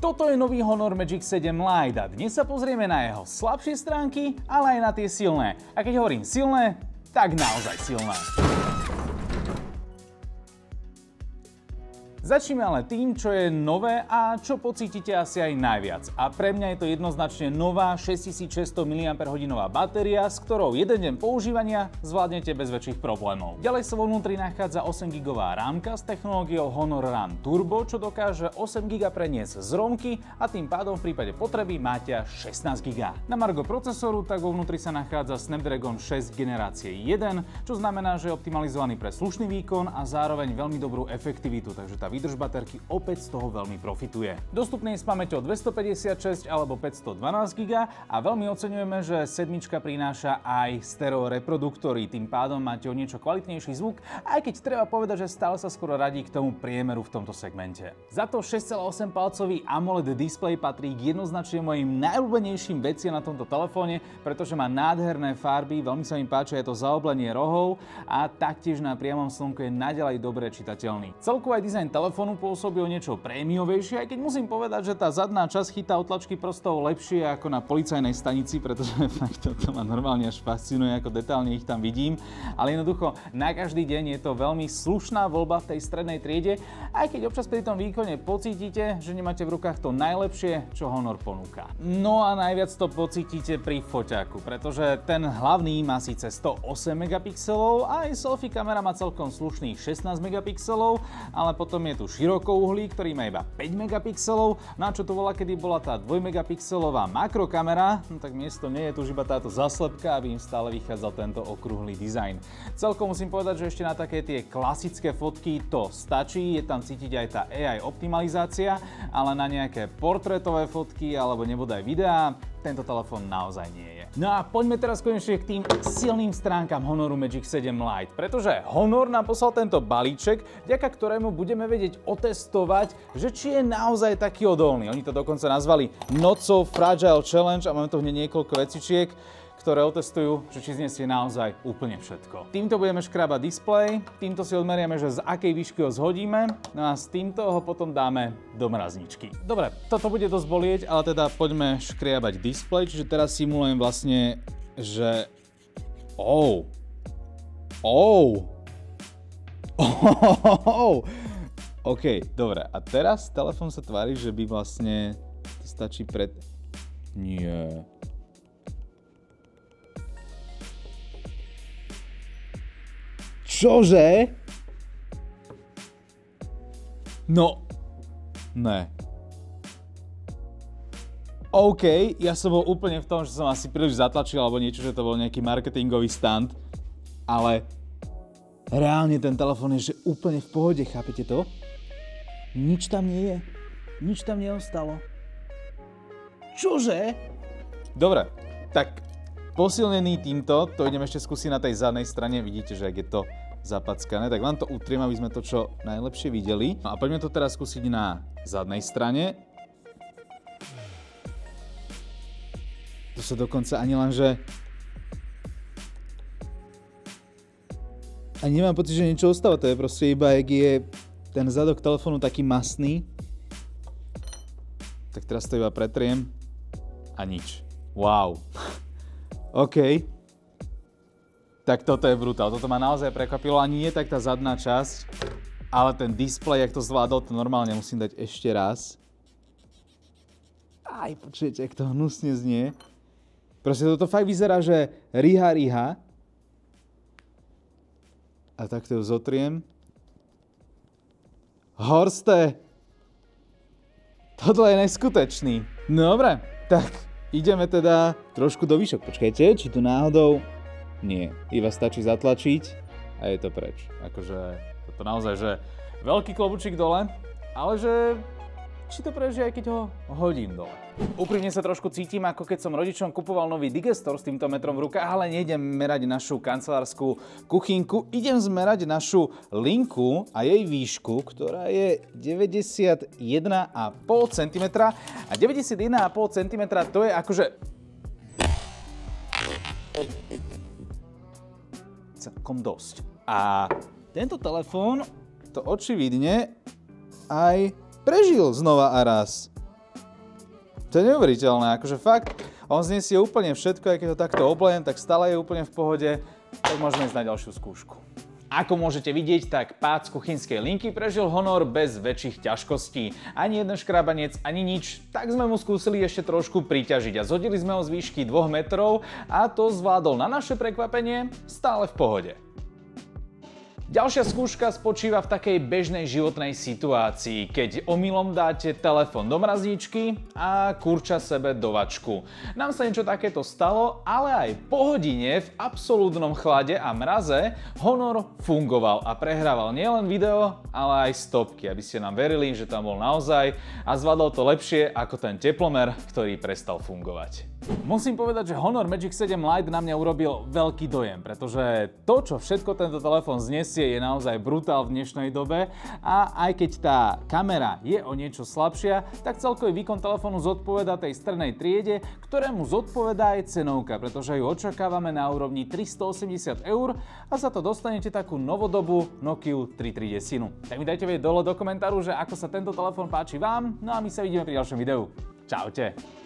Toto je nový Honor Magic 7 Lite a dnes sa pozrieme na jeho slabšie stránky, ale aj na tie silné. A keď hovorím silné, tak naozaj silné. Začneme ale tým, čo je nové a čo pocítite asi aj najviac. A pre mňa je to jednoznačne nová 6600 mAh batéria, s ktorou jeden deň používania zvládnete bez väčších problémov. Ďalej sa vo vnútri nachádza 8 GB rámka s technológiou Honor Run Turbo, čo dokáže 8 GB preniesť z romky a tým pádom v prípade potreby máte až 16 GB. Na margo procesoru tak vo vnútri sa nachádza Snapdragon 6 generácie 1, čo znamená, že je optimalizovaný pre slušný výkon a zároveň veľmi dobrú efektivitu, takže tá výdrž baterky opäť z toho veľmi profituje. Dostupný je s pamäťou 256 alebo 512 GB a veľmi oceňujeme, že sedmička prináša aj stereo reproduktory, tým pádom máte o niečo kvalitnejší zvuk, aj keď treba povedať, že stále sa skoro radí k tomu priemeru v tomto segmente. Za to 6,8 palcový AMOLED displej patrí k jednoznačne mojim najobľúbenejším veciam na tomto telefóne, pretože má nádherné farby, veľmi sa mi páči aj to zaoblenie rohov a taktiež na priamom slnku je naďalej dobre čitateľný. Celkovo aj dizajn telefónu pôsobí o niečo prémiovejšie, aj keď musím povedať, že tá zadná časť chytá otlačky prstov lepšie ako na policajnej stanici, pretože fakt toto ma normálne až fascinuje, ako detálne ich tam vidím. Ale jednoducho na každý deň je to veľmi slušná voľba v tej strednej triede, aj keď občas pri tom výkone pocítite, že nemáte v rukách to najlepšie, čo Honor ponúka. No a najviac to pocítite pri foťaku, pretože ten hlavný má síce 108 megapixelov a aj selfie kamera má celkom slušných 16 megapixelov, ale potom je tu širokouhlý, ktorý má iba 5 megapixelov, no a čo to volá, kedy bola tá 2 megapixelová makrokamera, no tak miesto nie je tu už iba táto zaslepka, aby im stále vychádzal tento okrúhly dizajn. Celkom musím povedať, že ešte na také tie klasické fotky to stačí, je tam cítiť aj tá AI optimalizácia, ale na nejaké portrétové fotky alebo nebodaj videá tento telefón naozaj nie je. No a poďme teraz konečne k tým silným stránkam Honoru Magic 7 Lite, pretože Honor nám poslal tento balíček, vďaka ktorému budeme vedieť otestovať, že či je naozaj taký odolný. Oni to dokonca nazvali Not So Fragile Challenge a máme tu hneď niekoľko vecičiek, ktoré otestujú, že či znesie naozaj úplne všetko. Týmto budeme škrábať displej, týmto si odmeriame, že z akej výšky ho zhodíme, no a s týmto ho potom dáme do mrazničky. Dobre, toto bude dosť bolieť, ale teda poďme škriabať displej, čiže teraz simulujem vlastne, že... OK, dobre, a teraz telefón sa tvári, že by vlastne to stačí pred... Nie... Čože? No, ne. OK, ja som bol úplne v tom, že som asi príliš zatlačil alebo niečo, že to bol nejaký marketingový stunt, ale reálne ten telefón je že úplne v pohode, chápete to? Nič tam nie je, nič tam neostalo. Čože? Dobre, tak posilnený týmto, to idem ešte skúsiť na tej zadnej strane, vidíte, že ak je to zapackané, tak vám to utriem, aby sme to čo najlepšie videli. No a poďme to teraz skúsiť na zadnej strane. To sa dokonca ani len, že... Ani nemám pocit, že niečo ostáva, to je proste iba, jak je ten zadok telefónu taký masný. Tak teraz to iba pretriem a nič. Wow. OK. Tak toto je brutál, toto ma naozaj prekvapilo, ani nie tak tá zadná časť, ale ten displej, jak to zvládol, to normálne musím dať ešte raz. Aj, počujete, jak to hnusne znie. Proste toto fakt vyzerá, že riha. A takto ju zotriem. Horste! Toto je neskutečný. No dobre, tak ideme teda trošku do výšok. Počkajte, či tu náhodou... Nie, iba stačí zatlačiť a je to preč. Akože toto naozaj, že veľký klobučík dole, ale že či to prežije, aj keď ho hodím dole. Úprimne sa trošku cítim, ako keď som rodičom kupoval nový digestor s týmto metrom v rukách, ale nejdem merať našu kancelárskú kuchynku, idem zmerať našu linku a jej výšku, ktorá je 91,5 cm a 91,5 cm to je akože... celkom dosť. A tento telefón to očividne aj prežil znova a raz. To je neuveriteľné, akože fakt, on znesie úplne všetko, aj keď ho takto oblejem, tak stále je úplne v pohode, tak môžeme ísť na ďalšiu skúšku. Ako môžete vidieť, tak pád z kuchynskej linky prežil Honor bez väčších ťažkostí. Ani jeden škrabanec, ani nič, tak sme mu skúsili ešte trošku priťažiť a zhodili sme ho z výšky 2 metrov a to zvládol na naše prekvapenie stále v pohode. Ďalšia skúška spočíva v takej bežnej životnej situácii, keď omylom dáte telefón do mrazničky a kurča sebe do vačku. Nám sa niečo takéto stalo, ale aj po hodine v absolútnom chlade a mraze Honor fungoval a prehrával nielen video, ale aj stopky, aby ste nám verili, že tam bol naozaj a zvládol to lepšie ako ten teplomer, ktorý prestal fungovať. Musím povedať, že Honor Magic 7 Lite na mňa urobil veľký dojem, pretože to, čo všetko tento telefón znesie, je naozaj brutál v dnešnej dobe a aj keď tá kamera je o niečo slabšia, tak celkový výkon telefónu zodpovedá tej strednej triede, ktorému zodpovedá aj cenovka, pretože ju očakávame na úrovni 380 € a za to dostanete takú novodobú Nokiu 3310. Tak mi dajte vedieť dole do komentáru, že ako sa tento telefón páči vám, no a my sa vidíme pri ďalšom videu. Čaute!